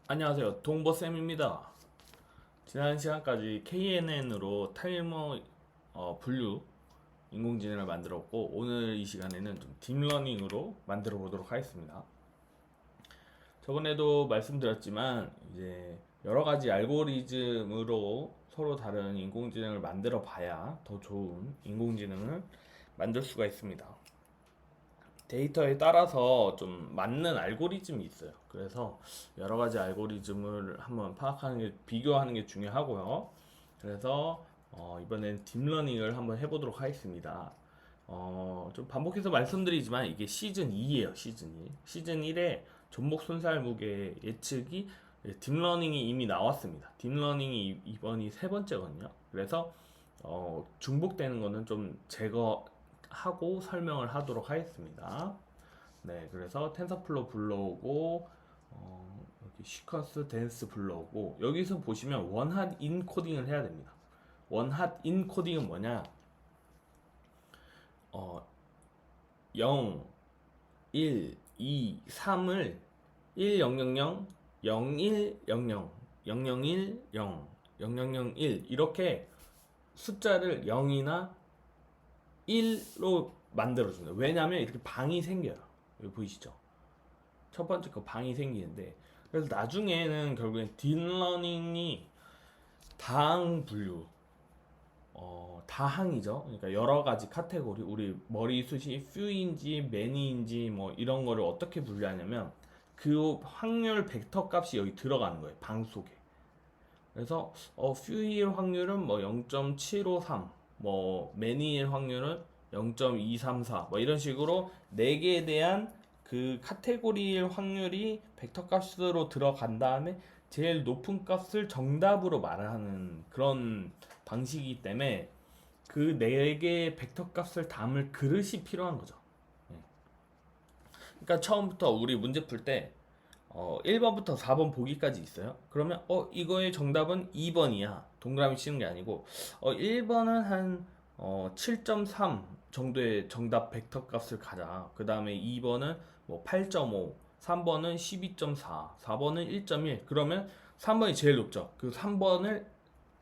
안녕하세요. 동버쌤입니다. 지난 시간까지 KNN으로 타이머 분류 인공지능을 만들었고, 오늘 이 시간에는 좀 딥러닝으로 만들어 보도록 하겠습니다. 저번에도 말씀드렸지만 이제 여러 가지 알고리즘으로 서로 다른 인공지능을 만들어 봐야 더 좋은 인공지능을 만들 수가 있습니다. 데이터에 따라서 좀 맞는 알고리즘이 있어요. 그래서 여러 가지 알고리즘을 한번 파악하는 게, 비교하는 게 중요하고요. 그래서 이번엔 딥러닝을 한번 해보도록 하겠습니다. 좀 반복해서 말씀드리지만 이게 시즌 2예요. 시즌 2. 시즌 1에 전복 손살 무게 예측이 딥러닝이 이미 나왔습니다. 딥러닝이 이번이 세 번째거든요. 그래서 중복되는 거는 좀 제거하고 설명을 하도록 하겠습니다. 네, 그래서 텐서플로 불러오고 여기 시퀀스 댄스 불러오고, 여기서 보시면 원핫 인코딩을 해야 됩니다. 원핫 인코딩은 뭐냐? 어, 0, 1, 2, 3을 1, 0, 0, 0, 0, 1, 0, 0, 0, 0, 1, 0, 0, 0, 0, 1 이렇게 숫자를 0이나 1로 만들어줍니다. 왜냐하면 이렇게 방이 생겨요. 여기 보이시죠? 첫 번째 거 방이 생기는데, 그래서 나중에는 결국엔 딥러닝이 다항 분류, 다항이죠. 그러니까 여러 가지 카테고리, 우리 머리숱이 few인지 many인지 뭐 이런 거를 어떻게 분류하냐면 그 확률 벡터 값이 여기 들어가는 거예요. 방 속에. 그래서 few일 확률은 뭐 0.753, 뭐 many일 확률은 0.234, 뭐 이런 식으로 4개에 대한 그 카테고리일 확률이 벡터 값으로 들어간 다음에 제일 높은 값을 정답으로 말하는 그런 방식이기 때문에 그 4개의 벡터 값을 담을 그릇이 필요한 거죠. 예. 그러니까 처음부터 우리 문제 풀때 1번부터 4번 보기까지 있어요. 그러면 이거의 정답은 2번이야. 동그라미 치는 게 아니고 1번은 한 7.3 정도의 정답 벡터 값을 가자. 그 다음에 2번은 뭐 8.5, 3번은 12.4, 4번은 1.1. 그러면 3번이 제일 높죠. 그 3번을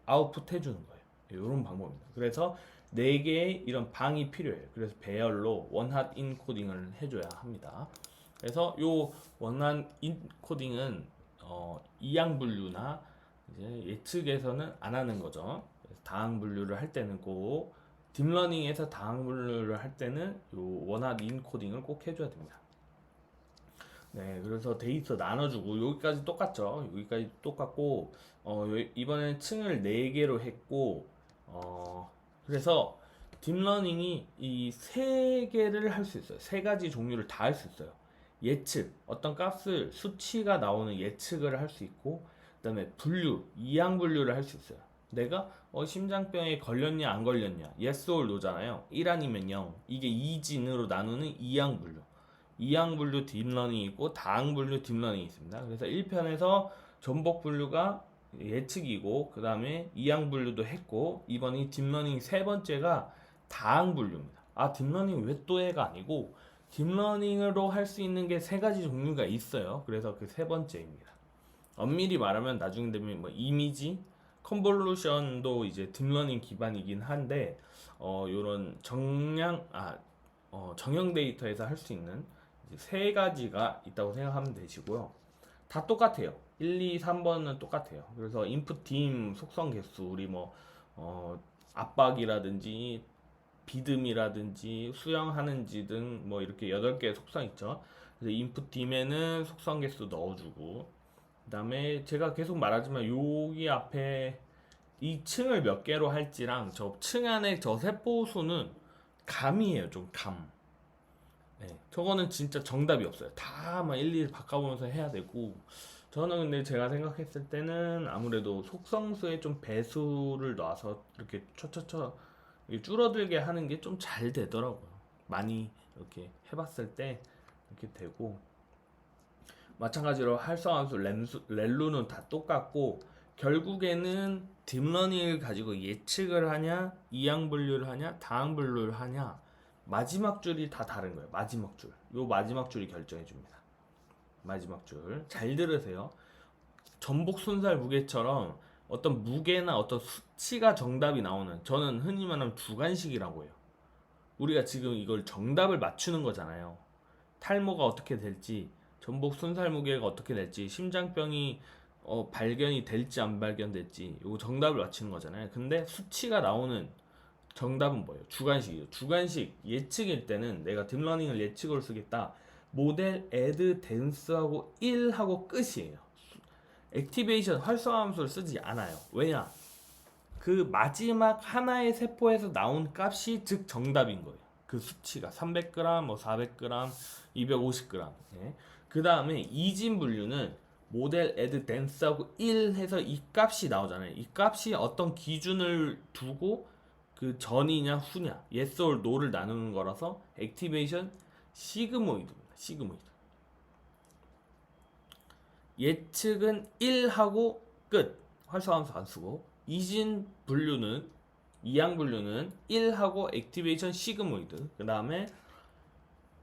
아웃풋 해주는 거예요. 이런 방법입니다. 그래서 4개의 이런 방이 필요해요. 그래서 배열로 원핫 인코딩을 해줘야 합니다. 그래서 요 원한 인코딩은 이항 분류나 이제 예측에서는 안 하는 거죠. 그래서 다항 분류를 할 때는 꼭, 딥러닝에서 다항 분류를 할 때는 요 원한 인코딩을 꼭 해줘야 됩니다. 네, 그래서 데이터 나눠주고, 여기까지 똑같죠. 여기까지 똑같고, 이번에는 층을 4개로 했고, 그래서 딥러닝이 이 3개를 할 수 있어요. 3가지 종류를 다 할 수 있어요. 예측, 어떤 값을, 수치가 나오는 예측을 할 수 있고, 그 다음에 분류, 이항 분류를 할 수 있어요. 내가 심장병에 걸렸냐 안 걸렸냐, yes or no잖아요. 1 아니면 0. 이게 이진으로 나누는 이항 분류. 이항 분류 딥러닝이 있고 다항 분류 딥러닝이 있습니다. 그래서 1편에서 전복 분류가 예측이고, 그 다음에 이항 분류도 했고, 이번이 딥러닝 세 번째가 다항 분류입니다. 딥러닝 왜 또 해가 아니고, 딥러닝으로 할 수 있는 게 3가지 종류가 있어요. 그래서 그 세 번째입니다. 엄밀히 말하면 나중에 되면 뭐 이미지 컨볼루션도 이제 딥러닝 기반이긴 한데, 요런 정형 데이터에서 할 수 있는 이제 3가지가 있다고 생각하면 되시고요. 다 똑같아요. 1, 2, 3번은 똑같아요. 그래서 input dim 속성 개수, 우리 뭐 압박이라든지 비듬이라든지 수영하는지 등 뭐 이렇게 8개의 속성 있죠. 그래서 input dim에는 속성 개수 넣어주고, 그 다음에 제가 계속 말하지만 여기 앞에 이 층을 몇 개로 할지랑 저 층 안에 저 세포수는 감이에요. 좀 감. 네, 저거는 진짜 정답이 없어요. 다 막 일일이 바꿔보면서 해야 되고, 저는 근데 제가 생각했을 때는 아무래도 속성수에 좀 배수를 놔서 이렇게 쳐쳐쳐 줄어들게 하는 게 좀 잘 되더라고요. 많이 이렇게 해봤을 때 이렇게 되고, 마찬가지로 활성함수, 렐루는 다 똑같고, 결국에는 딥러닝을 가지고 예측을 하냐, 이항 분류를 하냐, 다항 분류를 하냐, 마지막 줄이 다 다른 거예요. 마지막 줄. 요 마지막 줄이 결정해 줍니다. 마지막 줄. 잘 들으세요. 전복 순살 무게처럼 어떤 무게나 어떤 수치가 정답이 나오는, 저는 흔히 말하는 주관식이라고 해요. 우리가 지금 이걸 정답을 맞추는 거잖아요. 탈모가 어떻게 될지, 전복 순살 무게가 어떻게 될지, 심장병이 발견이 될지 안 발견될지, 이거 정답을 맞추는 거잖아요. 근데 수치가 나오는 정답은 뭐예요? 주관식이에요. 주관식 예측일 때는 내가 딥러닝을 예측으로 쓰겠다. 모델 애드 댄스하고 1하고 끝이에요. 액티베이션 활성화함수를 쓰지 않아요. 왜냐? 그 마지막 하나의 세포에서 나온 값이 즉 정답인 거예요. 그 수치가 300g, 뭐 400g, 250g. 예. 그 다음에 이진 분류는 모델 애드 댄스하고 1 해서 이 값이 나오잖아요. 이 값이 어떤 기준을 두고 그 전이냐 후냐, yes or no를 나누는 거라서 액티베이션 시그모이드입니다. 시그모이드. 예측은 1하고 끝. 활성함수 안 쓰고. 이진 분류는, 이항 분류는 1하고 액티베이션 시그모이드. 그 다음에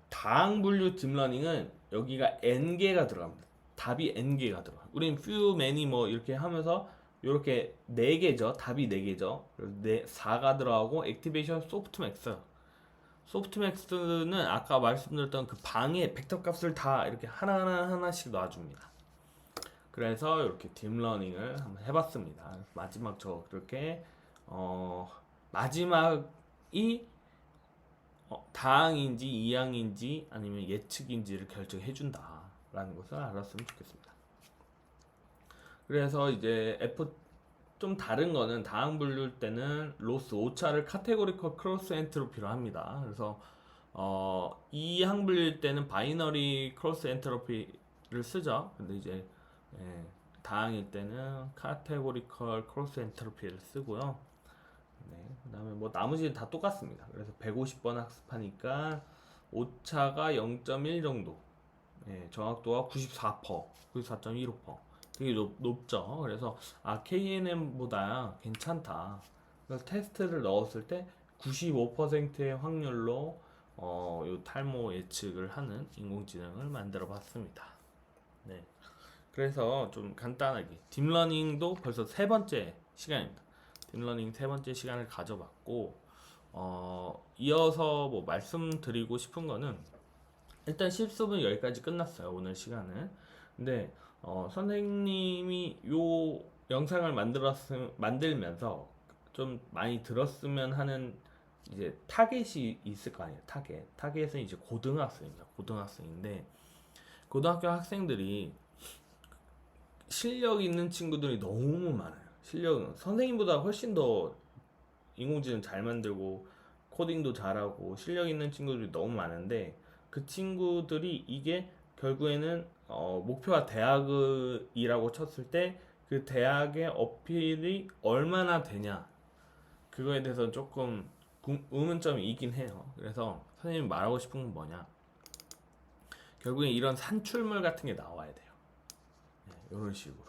다항 분류 딥러닝은 여기가 n개가 들어갑니다. 답이 n개가 들어가. 우린 few, many 뭐 이렇게 하면서 이렇게 4개죠. 답이 4개죠. 4가 들어가고 액티베이션 소프트맥스. 소프트맥스는 아까 말씀드렸던 그 방의 벡터 값을 다 이렇게 하나씩 놔줍니다. 그래서 이렇게 딥러닝을 한번 해봤습니다. 마지막 저 그렇게 마지막이 다항인지 이항인지 아니면 예측인지를 결정해준다라는 것을 알았으면 좋겠습니다. 그래서 이제 F 좀 다른 거는 다항 분류일 때는 로스 오차를 카테고리컬 크로스 엔트로피로 합니다. 그래서 이항 분류일 때는 바이너리 크로스 엔트로피를 쓰죠. 근데 이제 다항일 때는 카테고리컬 크로스 엔트로피를 쓰고요. 네, 그 다음에 뭐 나머지는 다 똑같습니다. 그래서 150번 학습하니까 오차가 0.1 정도, 정확도가 94%, 94.15%. 되게 높죠. 그래서 KNN보다 괜찮다. 그래서 테스트를 넣었을 때 95%의 확률로 요 탈모 예측을 하는 인공지능을 만들어 봤습니다. 네. 그래서 좀 간단하게 딥러닝도 벌써 3번째 시간입니다. 딥러닝 3번째 시간을 가져봤고 이어서 뭐 말씀드리고 싶은 거는 일단 실습은 여기까지 끝났어요. 오늘 시간은. 근데 선생님이 요 영상을 만들면서 좀 많이 들었으면 하는 이제 타겟이 있을 거 아니에요. 타겟은 이제 고등학생입니다. 고등학생인데 고등학교 학생들이 실력 있는 친구들이 너무 많아요. 실력은 선생님보다 훨씬 더 인공지능 잘 만들고 코딩도 잘하고 실력 있는 친구들이 너무 많은데 그 친구들이 이게 결국에는 목표가 대학이라고 쳤을 때 그 대학의 어필이 얼마나 되냐 그거에 대해서 조금 의문점이 있긴 해요. 그래서 선생님이 말하고 싶은 건 뭐냐, 결국엔 이런 산출물 같은 게 나와야 돼요. 이런 식으로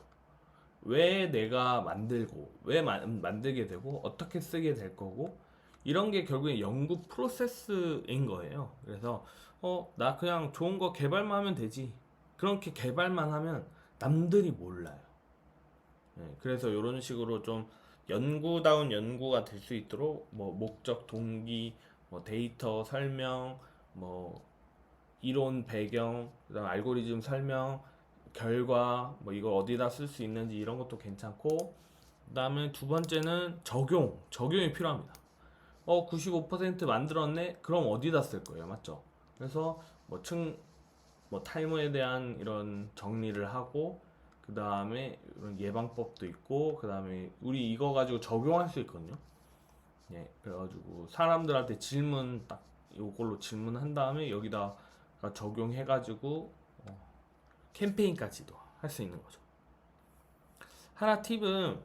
왜 내가 만들고 왜 만들게 되고 어떻게 쓰게 될 거고 이런 게 결국엔 연구 프로세스인 거예요. 그래서 나 그냥 좋은 거 개발만 하면 되지, 그렇게 개발만 하면 남들이 몰라요. 그래서 이런 식으로 좀 연구다운 연구가 될 수 있도록 뭐 목적, 동기, 뭐 데이터 설명, 뭐 이론 배경, 그다음 알고리즘 설명, 결과, 뭐 이걸 어디다 쓸 수 있는지 이런 것도 괜찮고, 그다음에 두 번째는 적용이 필요합니다. 95% 만들었네? 그럼 어디다 쓸 거예요, 맞죠? 그래서 뭐 탈모에 대한 이런 정리를 하고, 그 다음에 이런 예방법도 있고, 그 다음에 우리 이거 가지고 적용할 수 있거든요. 그래가지고 사람들한테 질문 딱 이걸로 질문한 다음에 여기다 적용해가지고 캠페인까지도 할 수 있는 거죠. 하나 팁은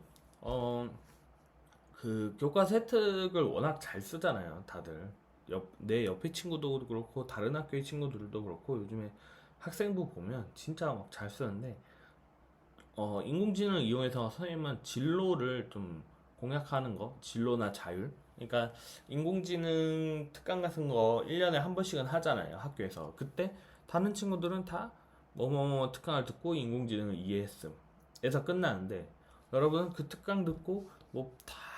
그 교과 세특을 워낙 잘 쓰잖아요, 다들. 내 옆에 친구도 그렇고 다른 학교의 친구들도 그렇고 요즘에 학생부 보면 진짜 막 잘 쓰는데 인공지능을 이용해서 선생님은 진로를 좀 공략하는 거, 진로나 자율. 그러니까 인공지능 특강 같은 거 1년에 한 번씩은 하잖아요, 학교에서. 그때 다른 친구들은 다 뭐뭐뭐 특강을 듣고 인공지능을 이해했음. 에서 끝나는데 여러분은 그 특강 듣고 뭐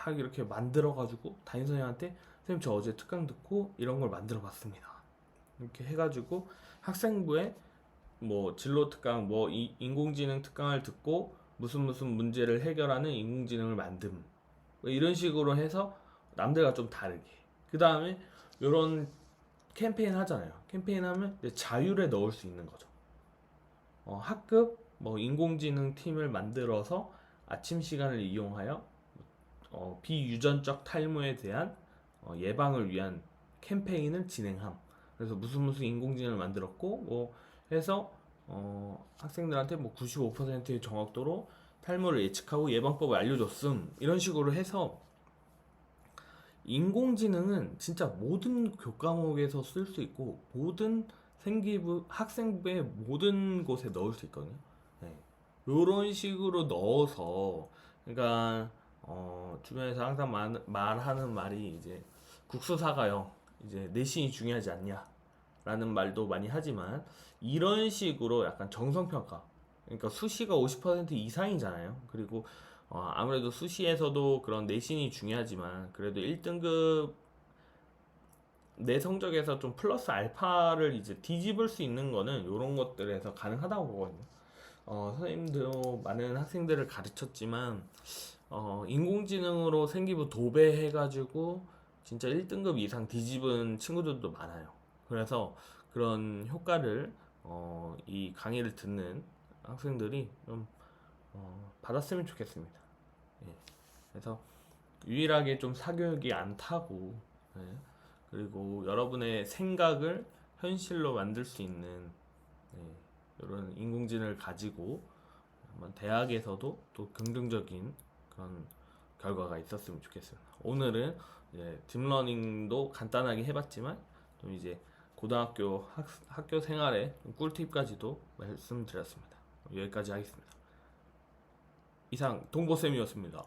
딱 이렇게 만들어 가지고 담임선생님한테 선생님 저 어제 특강 듣고 이런 걸 만들어 봤습니다 이렇게 해가지고 학생부에 뭐 진로 특강 뭐 인공지능 특강을 듣고 무슨 문제를 해결하는 인공지능을 만듦 뭐 이런 식으로 해서 남들과 좀 다르게 그 다음에 이런 캠페인 하잖아요. 캠페인 하면 이제 자율에 넣을 수 있는 거죠. 학급 뭐 인공지능 팀을 만들어서 아침 시간을 이용하여 비유전적 탈모에 대한 예방을 위한 캠페인을 진행함. 그래서 무슨 인공지능을 만들었고 뭐 해서 학생들한테 뭐 95%의 정확도로 탈모를 예측하고 예방법을 알려줬음 이런 식으로 해서 인공지능은 진짜 모든 교과목에서 쓸 수 있고 모든 생기부 학생부의 모든 곳에 넣을 수 있거든요. 네. 이런 식으로 넣어서 그러니까 주변에서 항상 말하는 말이 이제 국수사가요. 이제 내신이 중요하지 않냐라는 말도 많이 하지만 이런 식으로 약간 정성평가 그러니까 수시가 50% 이상이잖아요. 그리고 아무래도 수시에서도 그런 내신이 중요하지만 그래도 1등급 내 성적에서 좀 플러스 알파를 이제 뒤집을 수 있는 거는 이런 것들에서 가능하다고 보거든요. 선생님도 많은 학생들을 가르쳤지만 인공지능으로 생기부 도배해가지고 진짜 1등급 이상 뒤집은 친구들도 많아요. 그래서 그런 효과를 이 강의를 듣는 학생들이 좀 받았으면 좋겠습니다. 예. 그래서 유일하게 좀 사교육이 안 타고 예. 그리고 여러분의 생각을 현실로 만들 수 있는 이런 인공지능을 가지고 한번 대학에서도 또 긍정적인 그런 결과가 있었으면 좋겠어요. 오늘은 딥러닝도 간단하게 해봤지만 좀 이제 고등학교 학교 생활의 꿀팁까지도 말씀드렸습니다. 여기까지 하겠습니다. 이상 동보쌤이었습니다.